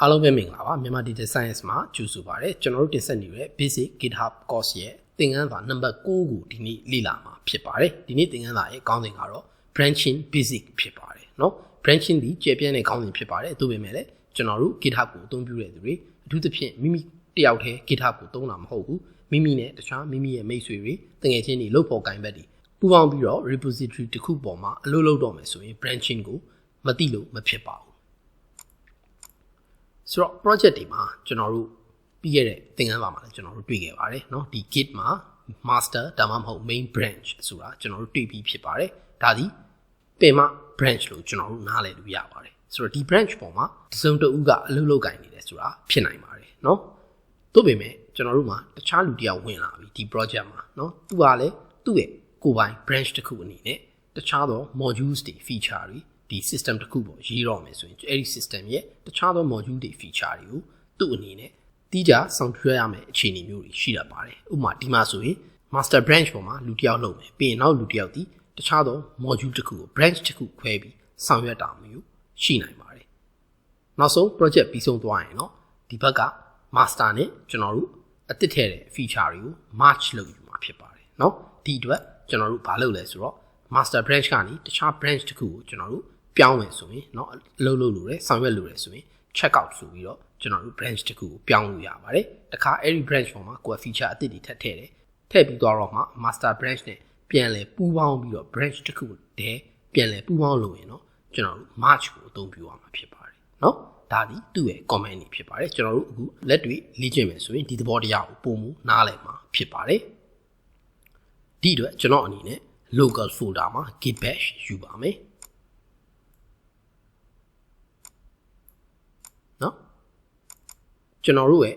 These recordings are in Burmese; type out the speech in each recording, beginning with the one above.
အားလုံးပဲမင်္ဂလာပါမြန်မာ Data Science မှာကြိုဆိုပါရစေကျွန်တော်တို့တင်ဆက်နေတဲ့ Basic GitHub course ရဲ့သင်ခန်းစာနံပါတ်9ကိုဒီနေ့လေ့လာမှာဖြစ်ပါတယ်ဒီနေ့သင်ခန်းစာရဲ့ခေါင်းစဉ်ကတော့ branching basic ဖြစ်ပါတယ်เนาะ branching ဒီကျေပြန့်တဲ့ခေါင်းစဉ်ဖြစ်ပါတယ်သို့ပေမဲ့လည်းကျွန်တော်တို့ GitHub ကိုအသုံးပြုတဲ့သူတွေအထူးသဖြင့်မိမိတယောက်တည်း GitHub ကိုသုံးတာမဟုတ်ဘူးမိမိနဲ့တခြားမိမိရဲ့မိတ်ဆွေတွေတကယ်ချင်းတွေလုပ်ဖို့ကိုင်ဘက်တွေပူးပေါင်းပြီးတော့ repository တစ်ခုပေါ်မှာအလုပ်လုပ်တော့မယ်ဆိုရင် branching ကိုမသိလို့မဖြစ်ပါဘူးဆိုတော့ project တွေမှာကျွန်တော်တို့ပြီးခဲ့တဲ့သင်ခန်းစာမှာလည်းကျွန်တော်တို့တွေ့ခဲ့ပါတယ်เนาะဒီ git မှာ master ဒါမှမဟုတ် main branch ဆိုတာကျွန်တော်တို့တွေ့ပြီးဖြစ်ပါတယ်ဒါဒီပင်မ branch လို့ကျွန်တော်တို့နားလည်လို့ရပါတယ်ဆိုတော့ဒီ branch ပေါ်မှာတစ်စုံတစ်ဦးကအလုပ်လုပ်ကိုင်နေတယ်ဆိုတာဖြစ်နိုင်ပါတယ်เนาะသို့ပေမဲ့ကျွန်တော်တို့မှာတခြားလူတစ်ယောက်ဝင်လာပြီဒီ project မှာเนาะသူကလည်းသူ့ရဲ့ကိုယ်ပိုင် branch တစ်ခုအနေနဲ့တခြားသော modules တွေ feature တွေဒီ system တစ်ခုပေါ်ရေးတော့မယ်ဆိုရင်အဲ့ဒီ system ရဲ့တခြားသော module တွေ feature တွေကိုသူ့အနေနဲ့တီးကြဆောင်ရွက်ရမယ်အခြေအနေမျိုးတွေရှိတတ်ပါတယ်ဥပမာဒီမှာဆိုရင် master branch ပေါ်မှာလူတစ်ယောက်လုပ်မယ်ပြီးရင်နောက်လူတစ်ယောက်ဒီတခြားသော module တစ်ခုကို branch တစ်ခုခွဲပြီးဆောင်ရွက်တာမျိုးရှိနိုင်ပါတယ်နောက်ဆုံး project ပြီးဆုံးသွားရင်เนาะဒီဘက်က master နဲ့ကျွန်တော်တို့အသစ်ထည့်တဲ့ feature တွေကို merge လုပ်ယူမှာဖြစ်ပါတယ်เนาะဒီအတွက်ကျွန်တော်တို့ဘာလုပ်လဲဆိုတော့ master branch ကနေတခြား branch တစ်ခုကိုကျွန်တော်တို့ပြောင်းမယ်ဆိုရင်เนาะအလုပ်လုပ်လို့ရဆောင်ရွက်လို့ရဆိုရင် check out ဆိုပြီးတော့ကျွန်တော်တို့ branch တစ်ခုကိုပြောင်းလို့ရပါတယ်တခါအဲ့ဒီ branch ပေါ်မှာကိုယ် feature အသစ်တွေထည့်တယ်ထည့်ပြီးသွားတော့မှ master branch နဲ့ပြန်လည်ပူးပေါင်းပြီးတော့ branch တစ်ခုတည်းပြန်လည်ပူးပေါင်းလို့ရင်เนาะကျွန်တော်တို့ merge ကိုအသုံးပြုရမှာဖြစ်ပါတယ်เนาะဒါဒီသူ့ရဲ့ comment တွေဖြစ်ပါတယ်ကျွန်တော်တို့အခုလက်တွေ့လေ့ကျင့်မယ်ဆိုရင်ဒီသဘောတရားကိုပုံမှုနားလည်မှာဖြစ်ပါတယ်ဒီအတွက်ကျွန်တော်အနေနဲ့ local folder မှာ git bash ယူပါမယ်နော်ကျွန်တော်တို့ရဲ့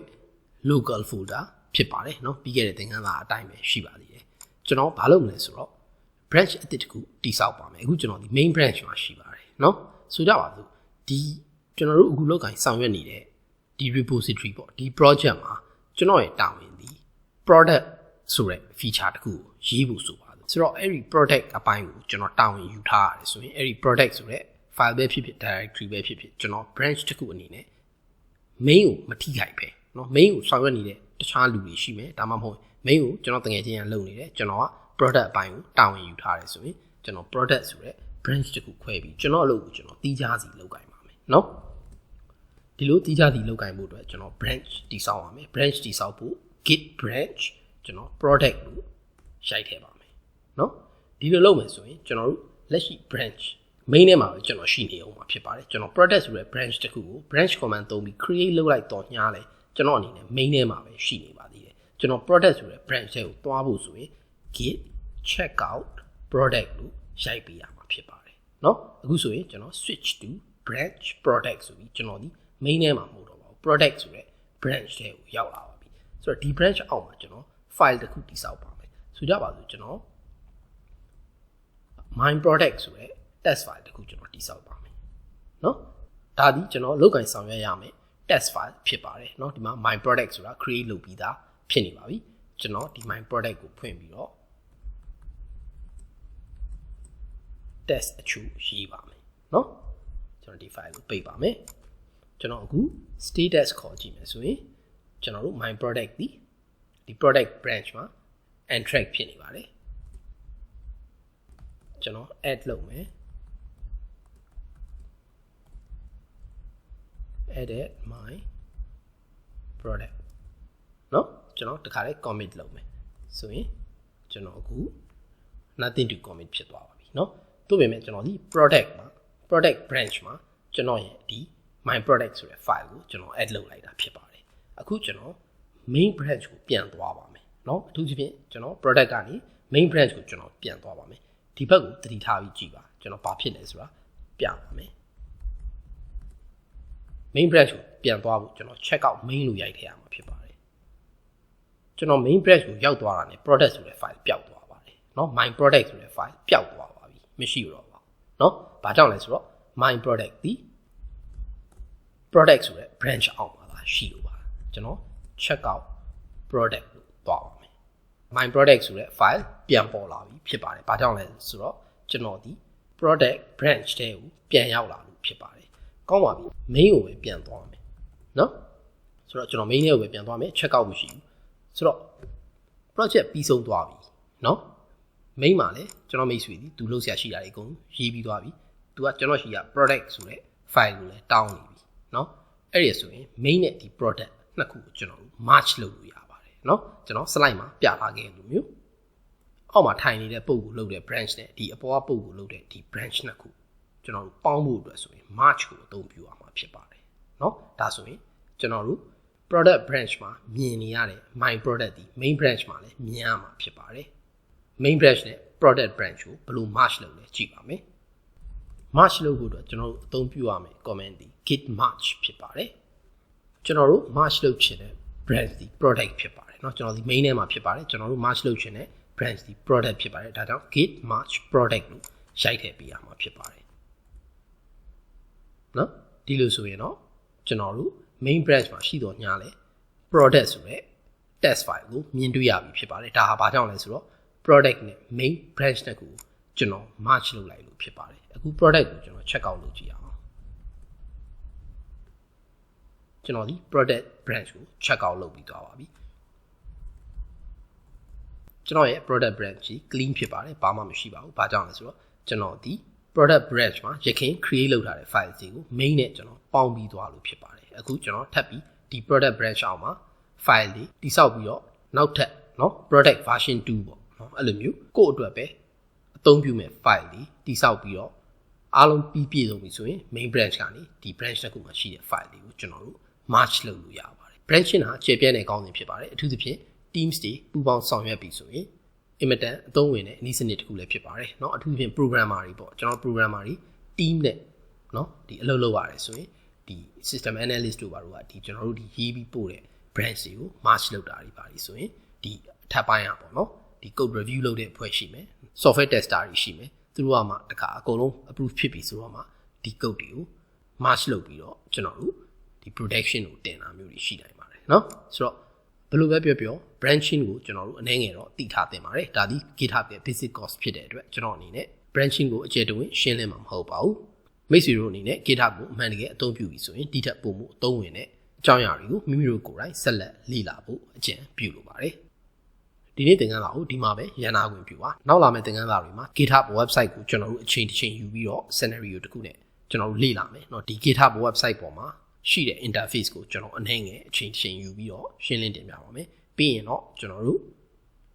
local folder ဖြစ်ပါတယ်နော်ပြီးခဲ့တဲ့သင်ခန်းစာအတိုင်းပဲရှိပါသေးတယ်ကျွန်တော်ဘာလုပ်မလဲဆိုတော့ branch အသစ်တစ်ခုတိစောက်ပါမယ်အခုကျွန်တော်ဒီ main branch မှာရှိပါတယ်နော်ဆိုကြပါစို့ဒီကျွန်တော်တို့အခုလုပ်ကိုင်ဆောင်ရွက်နေတဲ့ဒီ repository ပေါ့ဒီ project မှာကျွန်တော်ရဲ့တာဝန်ဒီ product ဆိုတဲ့ feature တစ်ခုကိုရေးဖို့ဆိုပါစို့ဆိုတော့အဲ့ဒီ product အပိုင်းကိုကျွန်တော်တာဝန်ယူထားရတယ်ဆိုရင်အဲ့ဒီ product ဆိုတဲ့ file ပဲဖြစ်ဖြစ် directory ပဲဖြစ်ဖြစ်ကျွန်တော် branch တစ်ခုအနေနဲ့ main ကိုမထိခိုက်ပဲเนาะ main ကိုဆောင်ရွက်နေတဲ့တခြားလူတွေရှိမယ်ဒါမှမဟုတ် main ကိုကျွန်တော်တကယ်ချင်းရလုပ်နေတယ်ကျွန်တော်က product အပိုင်းကိုတာဝန်ယူထားတယ်ဆိုရင်ကျွန်တော် product ဆိုတဲ့ branch တစ်ခုခွဲပြီးကျွန်တော်အလုပ်ကိုကျွန်တော်တီးခြားစီလုပ်ကိုင်ပါမယ်เนาะဒီလိုတီးခြားစီလုပ်ကိုင်ဖို့အတွက်ကျွန်တော် branch တိစောက်ပါမယ် branch တိစောက်ဖို့ git branch ကျွန်တော် product လို့ရိုက်ထည့်ပါမယ်เนาะဒီလိုလုပ်မယ်ဆိုရင်ကျွန်တော်တို့လက်ရှိ branch main ထဲမှာပဲကျွန်တော်ရှိနေအောင်မှာဖြစ်ပါတယ်ကျွန်တော် product ဆိုတဲ့ branch တစ်ခုကို branch command သုံးပြီး create လုပ်လိုက်တော့ညားလဲကျွန်တော်အနေနဲ့ main ထဲမှာပဲရှိနေပါသေးတယ်ကျွန်တော် product ဆိုတဲ့ branch ထဲကိုတွားဖို့ဆိုရင် git checkout product လို့ရိုက်ပေးရမှာဖြစ်ပါတယ်เนาะအခုဆိုရင်ကျွန်တော် switch to branch product ဆိုပြီးကျွန်တော်ဒီ main ထဲမှာမဟုတ်တော့ပါဘူး product ဆိုတဲ့ branch ထဲကိုရောက်လာပါပြီဆိုတော့ဒီ branch အောက်မှာကျွန်တော် file တစ်ခုတိစောက်ပါမယ်ဆိုကြပါစို့ကျွန်တော် my product ဆိုတဲ့ test file တခုကျွန်တော်တိစောက်ပါမယ်เนาะဒါဒီကျွန်တော်လုပ်ကိုင်ဆောင်ရွက်ရမယ် test file ဖြစ်ပါတယ်เนาะဒီမှာ my product ဆိုတာ create လုပ်ပြီးသားဖြစ်နေပါပြီကျွန်တော်ဒီ my product ကိုဖွင့်ပြီးတော့ test အချို့ရေးပါမယ်เนาะကျွန်တော်ဒီ file ကိုပိတ်ပါမယ်ကျွန်တော်အခု status ခေါ်ကြည့်မယ်ဆိုရင်ကျွန်တော်တို့ my product ဒီ product branch မှာ entry ဖြစ်နေပါတယ်ကျွန်တော် add လုပ်မယ်edit my product เนาะကျွန်တော်တခါလေး commit လုပ်မယ်ဆိုရင်ကျွန်တော်အခု nothing to commit ဖြစ်သွားပါပြီเนาะသို့ပေမဲ့ကျွန်တော်ဒီ product မှာ product branch မှာကျွန်တော်ရဲ့ဒီ my product ဆိုတဲ့ file ကိုကျွန်တော် add လုပ်လိုက်တာဖြစ်ပါတယ်အခုကျွန်တော် main branch ကိုပြန်သွားပါမယ်เนาะအထူးသဖြင့်ကျွန်တော် product ကနေ main branch ကိုကျွန်တော်ပြန်သွားပါမယ်ဒီဘက်ကိုသတိထားပြီးကြည့်ပါကျွန်တော်ဘာဖြစ်လဲဆိုတာပြပါမယ်main branch ကိုပြန်သွားဖို့ကျွန်တော် check out main လို့ရိုက်ထည့်ရမှာဖြစ်ပါတယ်ကျွန်တော် main branch ကိုရောက်သွားတာနဲ့ product ဆိုတဲ့ file ပျောက်သွားပါတယ်เนาะ my product ဆိုတဲ့ file ပျောက်သွားပါပြီမရှိတော့ပါဘူးเนาะဘာကြောင့်လဲဆိုတော့ my product ဒီ product ဆိုတဲ့ branch အောက်မှာလာရှိလို့ပါကျွန်တော် check out product လို့သွားပါမယ် my product ဆိုတဲ့ file ပြန်ပေါ်လာပြီဖြစ်ပါတယ်ဘာကြောင့်လဲဆိုတော့ကျွန်တော်ဒီ product branch တဲကိုပြန်ရောက်လာလို့ဖြစ်ပါတယ်ကောင်းပါပြီ main ကိုပဲပြန်သွားမယ် နော်ဆိုတော့ကျွန်တော် main လေးကိုပဲပြန်သွားမယ် check out မရှိဘူးဆိုတော့ project ပြီးဆုံးသွားပြီနော် main မှာလည်းကျွန်တော်မိတ်ဆွေဒီသူလုပ်ဆရာရှိတာတွေအကုန်ရေးပြီးသွားပြီသူကကျွန်တော်ရှိရ product ဆိုတဲ့ file ကိုလည်းတောင်းနေပြီနော်အဲ့ဒီဆိုရင် main နဲ့ဒီ product နှစ်ခုကိုကျွန်တော်တို့ merge လုပ်လို့ရပါတယ်နော်ကျွန်တော် slide မှာပြထားခဲ့လို့မျိုးအောက်မှာထိုင်နေတဲ့ပုံကိုလုပ်တဲ့ branch နဲ့ဒီအပေါ်ကပုံကိုလုပ်တဲ့ဒီ branch နှစ်ခုကျွန်တော်တို့ပေါင်းဖို့အတွက်ဆိုရင် merge ကိုအသုံးပြုရမှာဖြစ်ပါတယ်နော်ဒါဆိုရင်ကျွန်တော်တို့ product branch မှာမြင်နေရတဲ့ my product ဒီ main branch မှာလည်းမြင်ရမှာဖြစ်ပါတယ် main branch နဲ့ product branch ကိုဘယ်လို merge လုပ်လဲကြည့်ပါမယ် merge လုပ်ဖို့အတွက်ကျွန်တော်တို့အသုံးပြုရမယ် command ဒီ git merge ဖြစ်ပါတယ်ကျွန်တော်တို့ merge လုပ်ချင်တဲ့ branch ဒီ product ဖြစ်ပါတယ်เนาะကျွန်တော်ဒီ main ထဲမှာဖြစ်ပါတယ်ကျွန်တော်တို့ merge လုပ်ချင်တဲ့ branch ဒီ product ဖြစ်ပါတယ်ဒါကြောင့် git merge product လို့ရိုက်ထည့်ပေးရမှာဖြစ်ပါတယ်เนาะဒီလိုဆိုရင်တော့ကျွန်တော်တို့ main branch မှာရှိတော့ညာလဲ product ဆိုတဲ့ test file ကိုမြင်တွေ့ရပြီဖြစ်ပါတယ်ဒါဟာဘာကြောင့်လဲဆိုတော့ product နဲ့ main branch နဲ့ကိုကျွန်တော် merge လုပ်လိုက်လို့ဖြစ်ပါတယ်အခု product ကိုကျွန်တော် check out လုပ်ကြည့်အောင်ကျွန်တော်ဒီ product branch ကို check out လုပ်ပြီးသွားပါပြီကျွန်တော်ရဲ့ product branch ကြီး clean ဖြစ်ပါတယ်ဘာမှမရှိပါဘူးဘာကြောင့်လဲဆိုတော့ကျွန်တော်ဒီ product branch မှာရခင် create လုပ်ထားတဲ့ file တွေကို main နဲ့ကျွန်တော်ပေါင်းပြီးသွားလို့ဖြစ်ပါတယ်အခုကျွန်တော်ထပ်ပြီးဒီ product branch အောက်မှာ file လေးတိစောက်ပြီးတော့နောက်ထပ်เนาะ product version 2ပေါ့เนาะအဲ့လိုမျိုးကိုယ့်အတွက်ပဲအသုံးပြုမဲ့ file လေးတိစောက်ပြီးတော့အားလုံးပြီးပြည့်စုံပြီဆိုရင် main branch ကနေဒီ branch တစ်ခုမှာရှိတဲ့ file လေးကိုကျွန်တော်တို့ merge လုပ်လို့ရပါတယ် branching ဟာခြေပြဲနဲ့ကောင်းစဉ်ဖြစ်ပါတယ်အထူးသဖြင့် teams တွေပူးပေါင်းဆောင်ရွက်ပြီးဆိုရင်အင်မတန်အသုံးဝင်တဲ့အနည်းစနစ်တစ်ခုလည်းဖြစ်ပါတယ်เนาะအထူးသဖြင့် programmer တွေပေါ့ကျွန်တော် programmer တွေ team နဲ့เนาะဒီအလုပ်လုပ်ရတယ်ဆိုရင်ဒီ system analyst တို့ဘာလို့ကဒီကျွန်တော်တို့ဒီရေးပြီးပို့တဲ့ branch တွေကို merge လုပ်တာတွေပါလိဆိုရင်ဒီအထပ်ပိုင်းอ่ะပေါ့เนาะဒီ code review လုပ်တဲ့အဖွဲ့ရှိမယ် software tester တွေရှိမယ်သူတို့ကမှတခါအကုန်လုံး approve ဖြစ်ပြီဆိုတော့မှဒီ code တွေကို merge လုပ်ပြီးတော့ကျွန်တော်တို့ဒီ production ကိုတင်တာမျိုးတွေရှိနိုင်ပါတယ်เนาะဆိုတော့ဘယ်လိုပဲပြောပြော branching ကိုကျွန်တော်တို့အနည်းငယ်တော့သိထားသင့်ပါတယ်ဒါဒီ GitHub ရဲ့ basic course ဖြစ်တဲ့အတွက်ကျွန်တော်အနေနဲ့ branching ကိုအကျယ်တဝင့်ရှင်းလင်းမှာမဟုတ်ပါဘူးမိတ်ဆွေတို့အနေနဲ့ GitHub ကိုအမှန်တကယ်အသုံးပြုပြီးဆိုရင်ဒီထက်ပိုမိုအသုံးဝင်တဲ့အကြောင်းအရာတွေကိုမိမိတို့ကိုယ်တိုင်ဆက်လက်လေ့လာဖို့အကြံပြုလိုပါတယ်ဒီနေ့သင်ခန်းစာကိုဒီမှာပဲရန်နာခွင့်ပြုပါနောက်လာမယ့်သင်ခန်းစာတွေမှာ GitHub website ကိုကျွန်တော်တို့အချိန်တစ်ချိန်ယူပြီးတော့ scenario တစ်ခုနဲ့ကျွန်တော်တို့လေ့လာမယ်เนาะဒီ GitHub website ပေါ်မှာရှိတဲ့ interface ကိုကျွန်တော်အနည်းငယ်အချိန်တစ်ချိန်ယူပြီးတော့ရှင်းလင်းတင်ပြပါမယ်ပြီးရင်တော့ကျွန်တော်တို့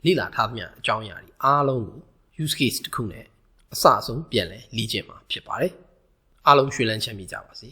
လေ့လာထားသမျှအကြောင်းအရာတွေအားလုံးကို use case တစ်ခုနဲ့အစအဆုံးပြန်လည်လေ့ကျင့်မှာဖြစ်ပါတယ်အားလုံးရွှေလန်းချမ်းမြေ့ကြပါစေ